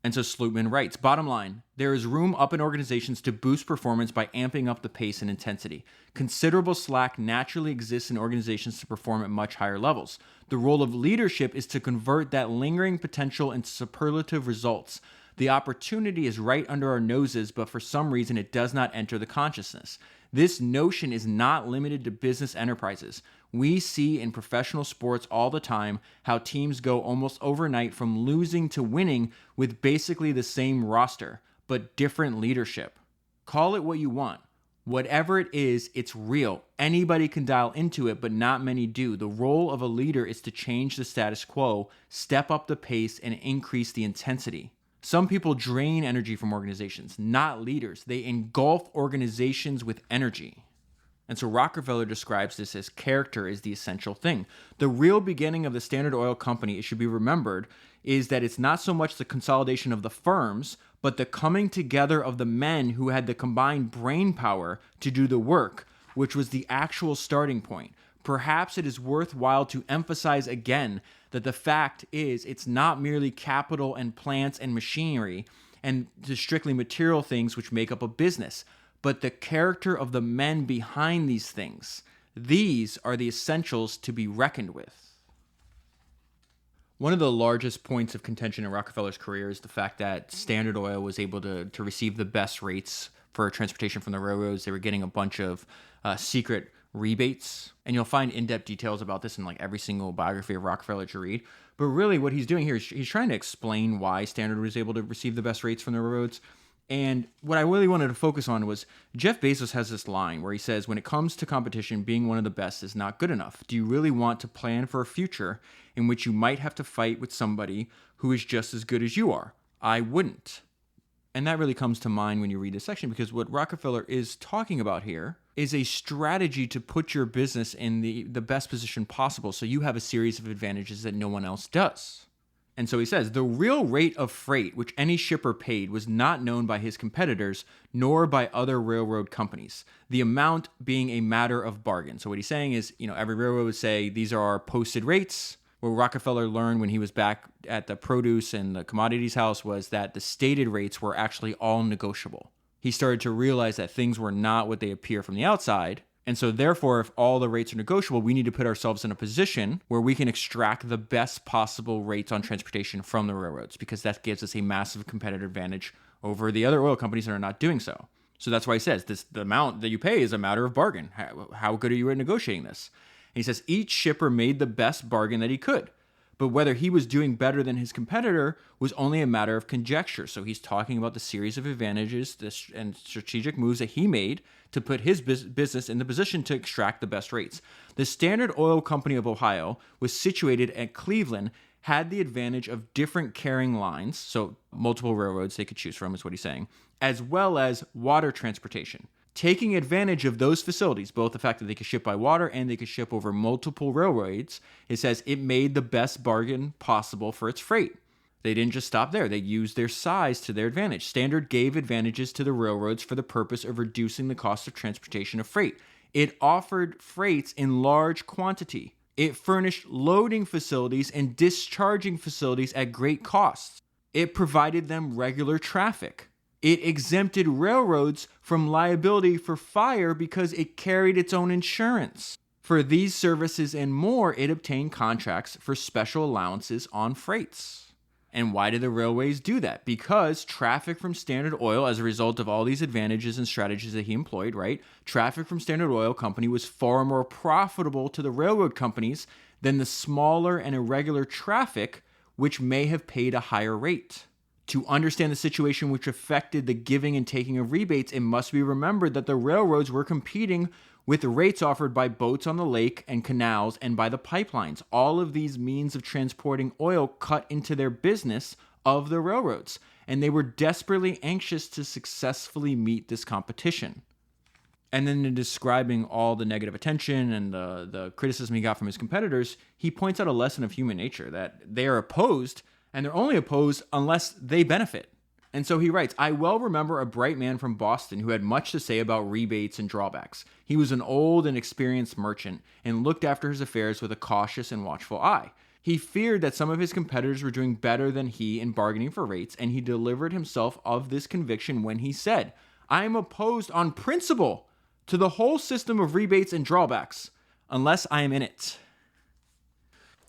And so Slootman writes, bottom line, there is room up in organizations to boost performance by amping up the pace and intensity. Considerable slack naturally exists in organizations to perform at much higher levels. The role of leadership is to convert that lingering potential into superlative results. The opportunity is right under our noses, but for some reason it does not enter the consciousness. This notion is not limited to business enterprises. We see in professional sports all the time how teams go almost overnight from losing to winning with basically the same roster, but different leadership. Call it what you want. Whatever it is, it's real. Anybody can dial into it, but not many do. The role of a leader is to change the status quo, step up the pace, and increase the intensity. Some people drain energy from organizations, not leaders. They engulf organizations with energy. And so Rockefeller describes this as character is the essential thing. The real beginning of the Standard Oil Company, it should be remembered, is that it's not so much the consolidation of the firms, but the coming together of the men who had the combined brain power to do the work, which was the actual starting point. Perhaps it is worthwhile to emphasize again that the fact is it's not merely capital and plants and machinery and the strictly material things which make up a business, but the character of the men behind these things. These are the essentials to be reckoned with. One of the largest points of contention in Rockefeller's career is the fact that Standard Oil was able to receive the best rates for transportation from the railroads. They were getting a bunch of secret rebates, and you'll find in-depth details about this in like every single biography of Rockefeller to read. But really what he's doing here is he's trying to explain why Standard was able to receive the best rates from the railroads. And what I really wanted to focus on was Jeff Bezos has this line where he says, when it comes to competition, being one of the best is not good enough. Do you really want to plan for a future in which you might have to fight with somebody who is just as good as you are? I wouldn't. And that really comes to mind when you read this section, because what Rockefeller is talking about here is a strategy to put your business in the best position possible so you have a series of advantages that no one else does. And so he says, the real rate of freight which any shipper paid was not known by his competitors, nor by other railroad companies, the amount being a matter of bargain. So what he's saying is, every railroad would say, these are our posted rates. What Rockefeller learned when he was back at the produce and the commodities house was that the stated rates were actually all negotiable. He started to realize that things were not what they appear from the outside. And so therefore, if all the rates are negotiable, we need to put ourselves in a position where we can extract the best possible rates on transportation from the railroads, because that gives us a massive competitive advantage over the other oil companies that are not doing so. So that's why he says the amount that you pay is a matter of bargain. How good are you at negotiating this? And he says each shipper made the best bargain that he could, but whether he was doing better than his competitor was only a matter of conjecture. So he's talking about the series of advantages and strategic moves that he made to put his business in the position to extract the best rates. The Standard Oil Company of Ohio was situated at Cleveland, had the advantage of different carrying lines, so multiple railroads they could choose from is what he's saying, as well as water transportation. Taking advantage of those facilities, both the fact that they could ship by water and they could ship over multiple railroads, it says it made the best bargain possible for its freight. They didn't just stop there. They used their size to their advantage. Standard gave advantages to the railroads for the purpose of reducing the cost of transportation of freight. It offered freights in large quantity. It furnished loading facilities and discharging facilities at great costs. It provided them regular traffic. It exempted railroads from liability for fire because it carried its own insurance. For these services and more, it obtained contracts for special allowances on freights. And why did the railways do that? Because traffic from Standard Oil, as a result of all these advantages and strategies that he employed, right? Traffic from Standard Oil Company was far more profitable to the railroad companies than the smaller and irregular traffic, which may have paid a higher rate. To understand the situation which affected the giving and taking of rebates, it must be remembered that the railroads were competing with the rates offered by boats on the lake and canals and by the pipelines. All of these means of transporting oil cut into their business of the railroads, and they were desperately anxious to successfully meet this competition. And then in describing all the negative attention and the criticism he got from his competitors, he points out a lesson of human nature, that they are opposed, and they're only opposed unless they benefit. And so he writes, I well remember a bright man from Boston who had much to say about rebates and drawbacks. He was an old and experienced merchant and looked after his affairs with a cautious and watchful eye. He feared that some of his competitors were doing better than he in bargaining for rates, and he delivered himself of this conviction when he said, I am opposed on principle to the whole system of rebates and drawbacks, unless I am in it.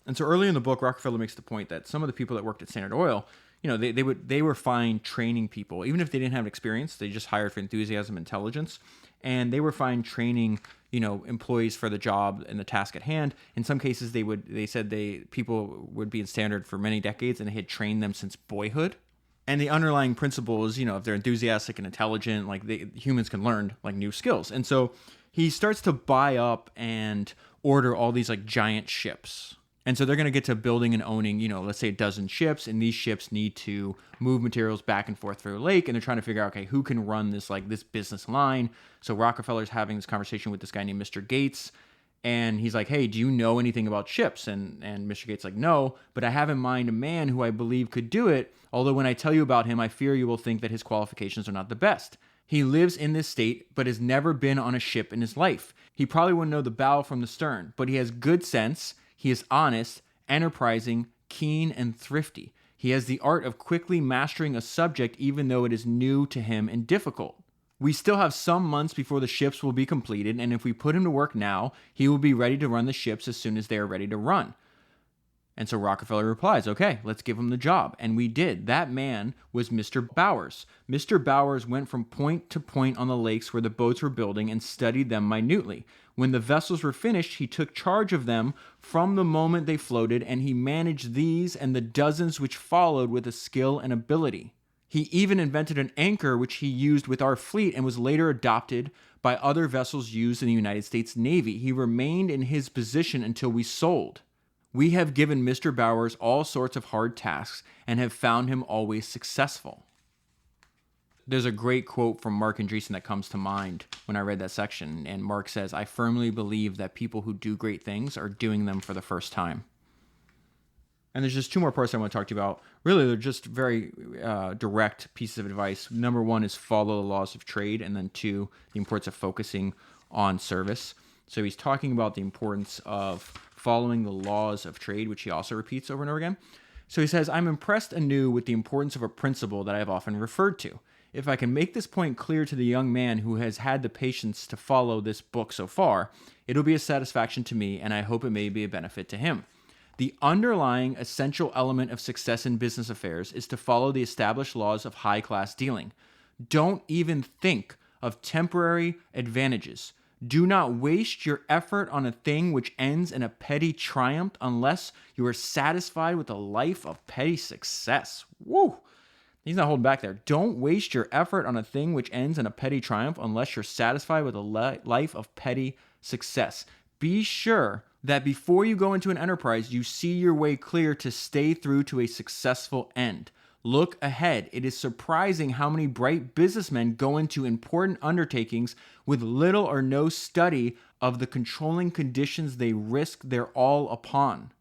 And so early in the book, Rockefeller makes the point that some of the people that worked at Standard Oil, they were fine training people. Even if they didn't have experience, they just hired for enthusiasm, intelligence, and they were fine training, employees for the job and the task at hand. In some cases, people would be in Standard for many decades, and they had trained them since boyhood. And the underlying principle is, if they're enthusiastic and intelligent, humans can learn new skills. And so he starts to buy up and order all these giant ships. And so they're going to get to building and owning, let's say a dozen ships, and these ships need to move materials back and forth through the lake, and they're trying to figure out, okay, who can run this this business line? So Rockefeller's having this conversation with this guy named Mr. Gates, and he's like, hey, do you know anything about ships? And Mr. Gates like, no, but I have in mind a man who I believe could do it, although when I tell you about him, I fear you will think that his qualifications are not the best. He lives in this state, but has never been on a ship in his life. He probably wouldn't know the bow from the stern, but he has good sense. He is honest, enterprising, keen, and thrifty. He has the art of quickly mastering a subject even though it is new to him and difficult. We still have some months before the ships will be completed, and if we put him to work now, he will be ready to run the ships as soon as they are ready to run. And so Rockefeller replies, okay, let's give him the job. And we did. That man was Mr. Bowers. Mr. Bowers went from point to point on the lakes where the boats were building and studied them minutely. When the vessels were finished, he took charge of them from the moment they floated, and he managed these and the dozens which followed with a skill and ability. He even invented an anchor which he used with our fleet and was later adopted by other vessels used in the United States Navy. He remained in his position until we sold. We have given Mr. Bowers all sorts of hard tasks and have found him always successful. There's a great quote from Mark Andreessen that comes to mind when I read that section. And Mark says, "I firmly believe that people who do great things are doing them for the first time." And there's just two more parts I want to talk to you about. Really, they're just very direct pieces of advice. Number one is follow the laws of trade. And then two, the importance of focusing on service. So he's talking about the importance of following the laws of trade, which he also repeats over and over again. So he says, "I'm impressed anew with the importance of a principle that I have often referred to. If I can make this point clear to the young man who has had the patience to follow this book so far, it'll be a satisfaction to me, and I hope it may be a benefit to him. The underlying essential element of success in business affairs is to follow the established laws of high-class dealing. Don't even think of temporary advantages. Do not waste your effort on a thing which ends in a petty triumph unless you are satisfied with a life of petty success." Woo! He's not holding back there. Don't waste your effort on a thing which ends in a petty triumph unless you're satisfied with a life of petty success. Be sure that before you go into an enterprise, you see your way clear to stay through to a successful end. Look ahead. It is surprising how many bright businessmen go into important undertakings with little or no study of the controlling conditions they risk their all upon.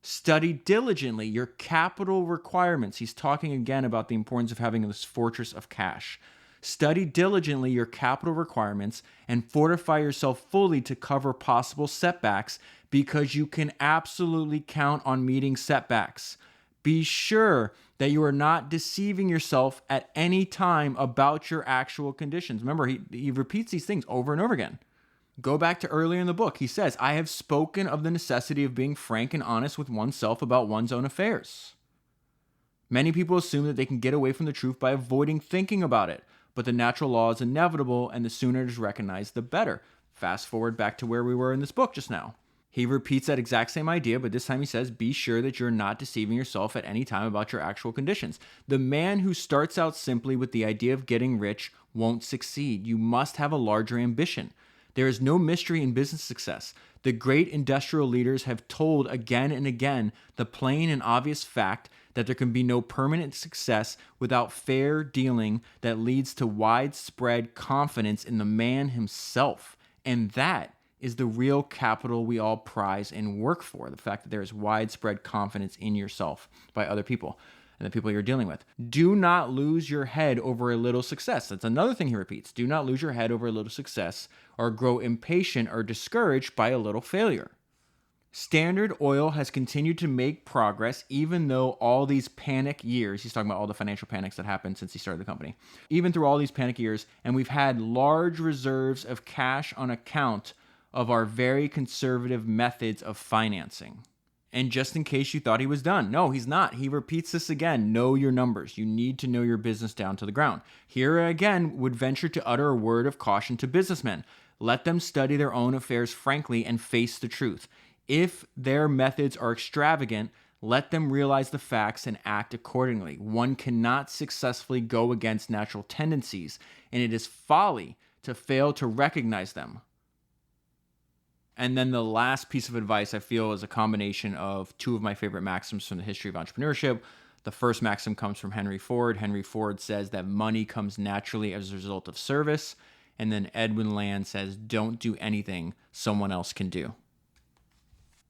Study diligently your capital requirements. He's talking again about the importance of having this fortress of cash. Study diligently your capital requirements and fortify yourself fully to cover possible setbacks, because you can absolutely count on meeting setbacks. Be sure that you are not deceiving yourself at any time about your actual conditions. Remember, he repeats these things over and over again. Go back to earlier in the book. He says, "I have spoken of the necessity of being frank and honest with oneself about one's own affairs. Many people assume that they can get away from the truth by avoiding thinking about it, but the natural law is inevitable, and the sooner it is recognized, the better." Fast forward back to where we were in this book just now. He repeats that exact same idea, but this time he says, "Be sure that you're not deceiving yourself at any time about your actual conditions. The man who starts out simply with the idea of getting rich won't succeed. You must have a larger ambition. There is no mystery in business success. The great industrial leaders have told again and again the plain and obvious fact that there can be no permanent success without fair dealing that leads to widespread confidence in the man himself. And that is the real capital we all prize and work for, the fact that there is widespread confidence in yourself by other people and the people you're dealing with. Do not lose your head over a little success." That's another thing he repeats. Do not lose your head over a little success or grow impatient or discouraged by a little failure. Standard Oil has continued to make progress even though all these panic years, he's talking about all the financial panics that happened since he started the company, even through all these panic years, and we've had large reserves of cash on account of our very conservative methods of financing. And just in case you thought he was done, no, he's not. He repeats this again. Know your numbers. You need to know your business down to the ground. Here again would venture to utter a word of caution to businessmen. Let them study their own affairs frankly and face the truth. If their methods are extravagant, let them realize the facts and act accordingly. One cannot successfully go against natural tendencies, and it is folly to fail to recognize them. And then the last piece of advice I feel is a combination of two of my favorite maxims from the history of entrepreneurship. The first maxim comes from Henry Ford. Henry Ford says that money comes naturally as a result of service. And then Edwin Land says, "Don't do anything someone else can do."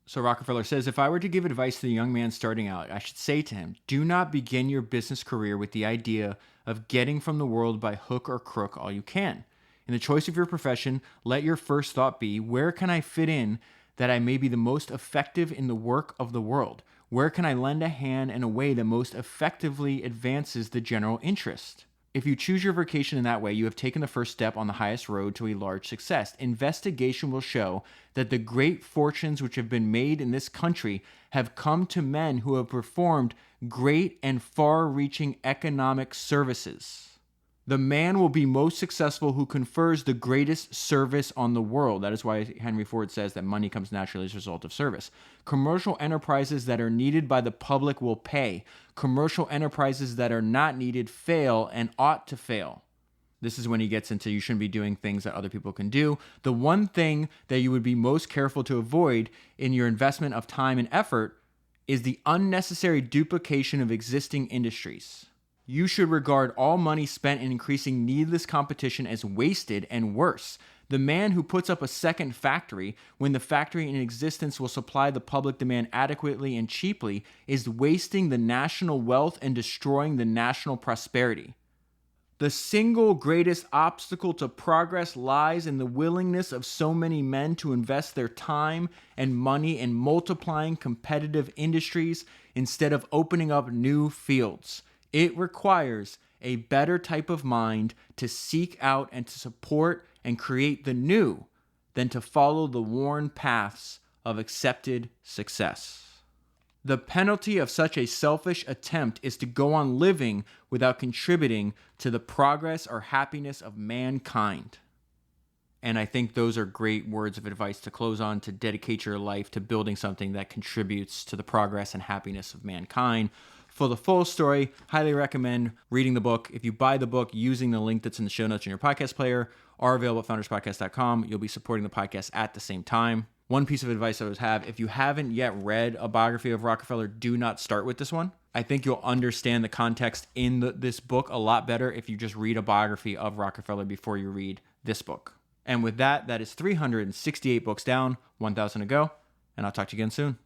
So Rockefeller says, "If I were to give advice to the young man starting out, I should say to him, do not begin your business career with the idea of getting from the world by hook or crook all you can. In the choice of your profession, let your first thought be, where can I fit in that I may be the most effective in the work of the world? Where can I lend a hand in a way that most effectively advances the general interest? If you choose your vocation in that way, you have taken the first step on the highest road to a large success. Investigation will show that the great fortunes which have been made in this country have come to men who have performed great and far-reaching economic services. The man will be most successful who confers the greatest service on the world." That is why Henry Ford says that money comes naturally as a result of service. "Commercial enterprises that are needed by the public will pay. Commercial enterprises that are not needed fail and ought to fail." This is when he gets into you shouldn't be doing things that other people can do. "The one thing that you would be most careful to avoid in your investment of time and effort is the unnecessary duplication of existing industries." You should regard all money spent in increasing needless competition as wasted, and worse. The man who puts up a second factory when the factory in existence will supply the public demand adequately and cheaply is wasting the national wealth and destroying the national prosperity. The single greatest obstacle to progress lies in the willingness of so many men to invest their time and money in multiplying competitive industries instead of opening up new fields. It requires a better type of mind to seek out and to support and create the new than to follow the worn paths of accepted success. The penalty of such a selfish attempt is to go on living without contributing to the progress or happiness of mankind. And I think those are great words of advice to close on, to dedicate your life to building something that contributes to the progress and happiness of mankind. For the full story, highly recommend reading the book. If you buy the book using the link that's in the show notes in your podcast player, are available at founderspodcast.com. You'll be supporting the podcast at the same time. One piece of advice I would have, if you haven't yet read a biography of Rockefeller, do not start with this one. I think you'll understand the context in this book a lot better if you just read a biography of Rockefeller before you read this book. And with that, that is 368 books down, 1,000 to go, and I'll talk to you again soon.